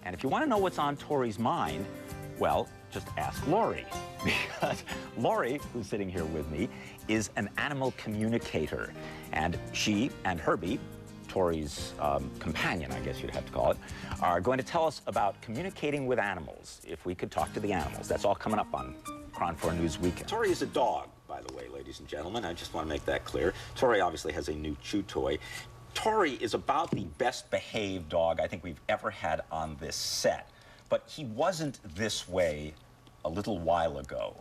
And if you want to know what's on Tori's mind, well, just ask Lori. Because Lori, who's sitting here with me, is an animal communicator. And she and Herbie, Tori's companion, I guess you'd have to call it, are going to tell us about communicating with animals, if we could talk to the animals. That's all coming up on Cron 4 News Weekend. Tori is a dog, by the way, ladies and gentlemen. I just want to make that clear. Tori obviously has a new chew toy. Tori is about the best behaved dog I think we've ever had on this set. But he wasn't this way a little while ago.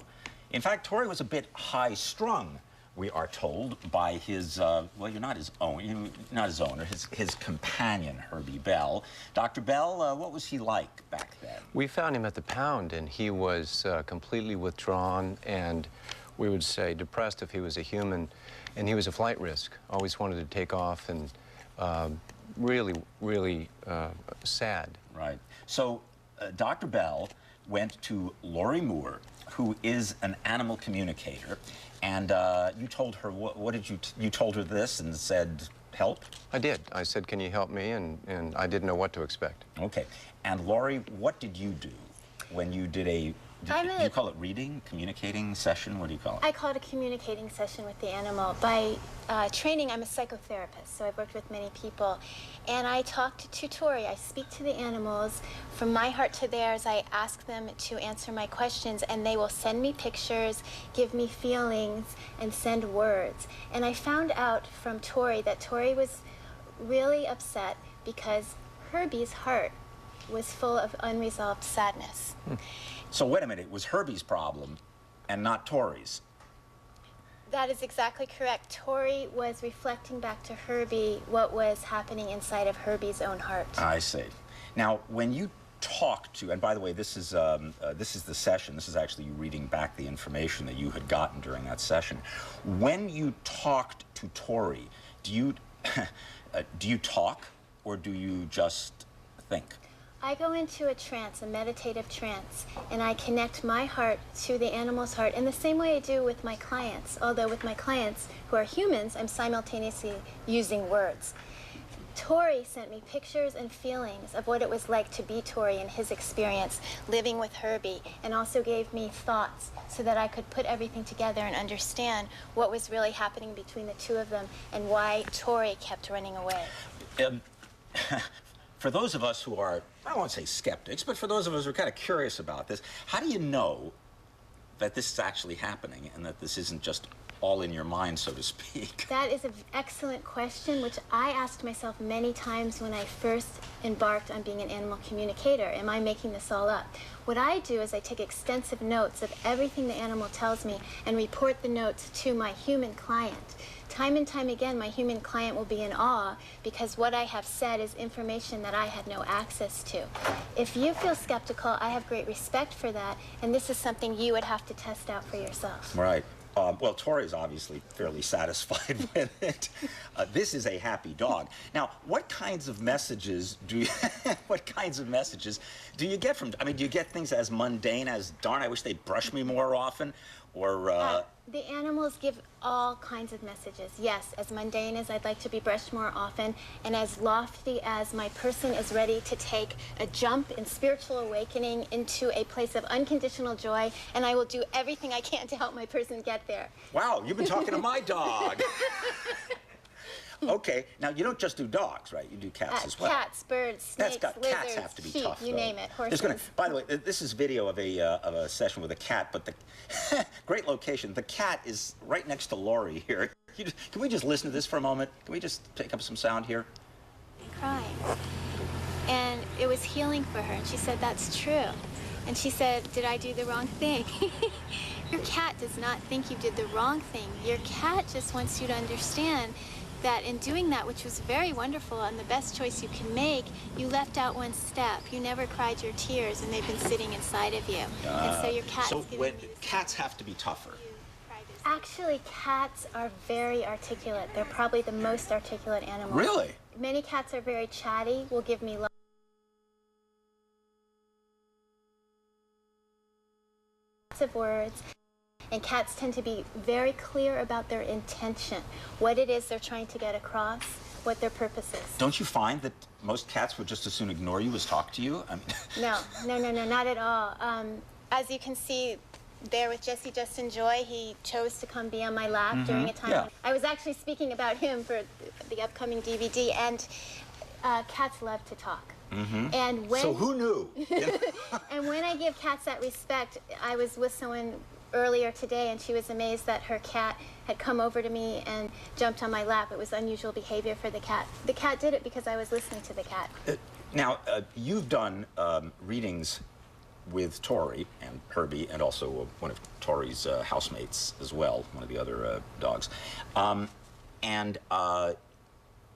In fact, Tori was a bit high-strung, we are told, by his, well, you're not his own, not his owner, his companion, Herbie Bell. Dr. Bell, what was he like back then? We found him at the pound, and he was completely withdrawn and, we would say, depressed if he was a human, and he was a flight risk. Always wanted to take off and really, really sad. Right. So Dr. Bell went to Lori Moore, who is an animal communicator, and you told her, what did you told her this and said, help? I did. I said, can you help me? And I didn't know what to expect. Okay. And Lori, what did you do when you did a, do you call it reading, communicating session? What do you call it? I call it a communicating session with the animal. By training, I'm a psychotherapist, so I've worked with many people. And I talk to Tori. I speak to the animals. From my heart to theirs, I ask them to answer my questions, and they will send me pictures, give me feelings, and send words. And I found out from Tori that Tori was really upset because Herbie's heart was full of unresolved sadness. So wait a minute, it was Herbie's problem and not Tori's. That is exactly correct. Tori was reflecting back to Herbie what was happening inside of Herbie's own heart. I see. Now, when you talk to, and by the way, this is the session. This is actually you reading back the information that you had gotten during that session. When you talked to Tori, do you talk or do you just think? I go into a trance, a meditative trance, and I connect my heart to the animal's heart in the same way I do with my clients. Although with my clients, who are humans, I'm simultaneously using words. Tori sent me pictures and feelings of what it was like to be Tori in his experience living with Herbie, and also gave me thoughts so that I could put everything together and understand what was really happening between the two of them and why Tori kept running away. For those of us who are, I don't want to say skeptics, but for those of us who are kind of curious about this, how do you know that this is actually happening and that this isn't just all in your mind, so to speak? That is an excellent question, which I asked myself many times when I first embarked on being an animal communicator. Am I making this all up? What I do is I take extensive notes of everything the animal tells me and report the notes to my human client. Time and time again, my human client will be in awe because what I have said is information that I had no access to. If you feel skeptical, I have great respect for that, and this is something you would have to test out for yourself. Right. Well, Tori's obviously fairly satisfied with it. This is a happy dog. Now, what kinds of messages do you, what kinds of messages do you get from, I mean, do you get things as mundane as, darn, I wish they'd brush me more often, or... The animals give all kinds of messages. Yes, as mundane as I'd like to be brushed more often, and as lofty as my person is ready to take a jump in spiritual awakening into a place of unconditional joy, and I will do everything I can to help my person get there. Wow, you've been talking to my dog. Okay, now you don't just do dogs, right? You do cats as well. Cats, birds, snakes, lizards, cats have to be sheep, tough, you though. name it, horses. By the way, this is video of a session with a cat, but the great location. The cat is right next to Lori here. Can we just listen to this for a moment? Can we just pick up some sound here? Crying. And it was healing for her, and she said, that's true. And she said, did I do the wrong thing? Your cat does not think you did the wrong thing. Your cat just wants you to understand that in doing that, which was very wonderful and the best choice you can make, you left out one step. You never cried your tears, and they've been sitting inside of you. And so your cat is giving you this cats have to be tougher. Actually, cats are very articulate. They're probably the most articulate animal. Really? Many cats are very chatty, will give me lots of words. And cats tend to be very clear about their intention, what it is they're trying to get across. what their purpose is. Don't you find that most cats would just as soon ignore you as talk to you? I mean... No, not at all. As you can see there with Jesse Justin Joy, he chose to come be on my lap during a time. Yeah. I was actually speaking about him for the upcoming DVD, and cats love to talk. And when, So who knew? and when I give cats that respect, I was with someone earlier today, and she was amazed that her cat had come over to me and jumped on my lap. It was unusual behavior for the cat. The cat did it because I was listening to the cat. Now, you've done readings with Tori and Herbie, and also one of Tori's housemates as well, one of the other dogs.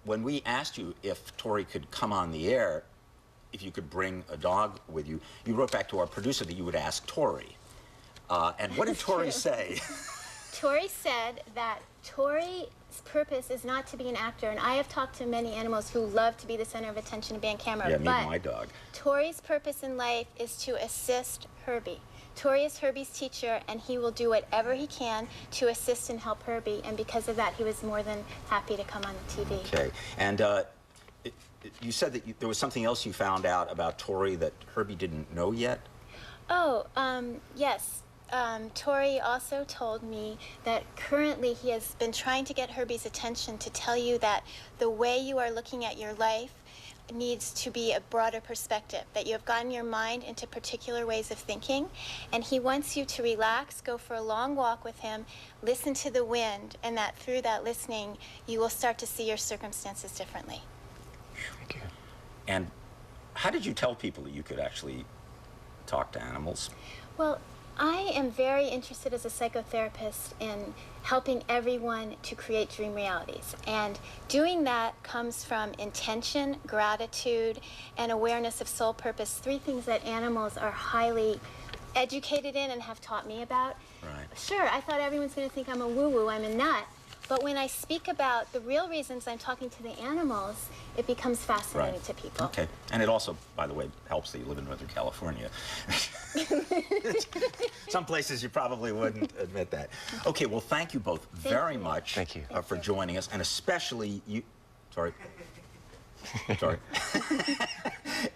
When we asked you if Tori could come on the air, if you could bring a dog with you, you wrote back to our producer that you would ask Tori. And what did Tori say? Tori said that Tori's purpose is not to be an actor, and I have talked to many animals who love to be the center of attention and be on camera. Yeah, me but and my dog. Tori's purpose in life is to assist Herbie. Tori is Herbie's teacher, and he will do whatever he can to assist and help Herbie, and because of that, he was more than happy to come on the TV. Okay, and you said that there was something else you found out about Tori that Herbie didn't know yet? Oh, yes. Tori also told me that currently he has been trying to get Herbie's attention to tell you that the way you are looking at your life needs to be a broader perspective, that you have gotten your mind into particular ways of thinking, and he wants you to relax, go for a long walk with him, listen to the wind, and that through that listening, you will start to see your circumstances differently. Thank you. And how did you tell people that you could actually talk to animals? Well, I am very interested as a psychotherapist in helping everyone to create dream realities. And doing that comes from intention, gratitude, and awareness of soul purpose, three things that animals are highly educated in and have taught me about. Right. Sure, I thought everyone's going to think I'm a woo-woo, I'm a nut. But when I speak about the real reasons I'm talking to the animals, it becomes fascinating to people. Okay. And it also, by the way, helps that you live in Northern California. Some places you probably wouldn't admit that. Okay, well, thank you both very much Thank you. For joining us, and especially you... Sorry. Sorry.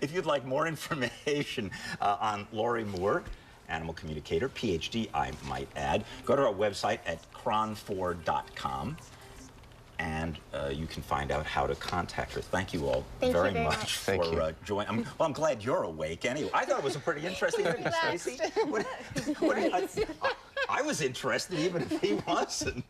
If you'd like more information on Lori Moore, animal communicator, PhD, I might add, go to our website at cron4.com, and you can find out how to contact her. Thank you all very much for joining. Well, I'm glad you're awake anyway. I thought it was a pretty interesting interview, Stacey. I was interested even if he wasn't.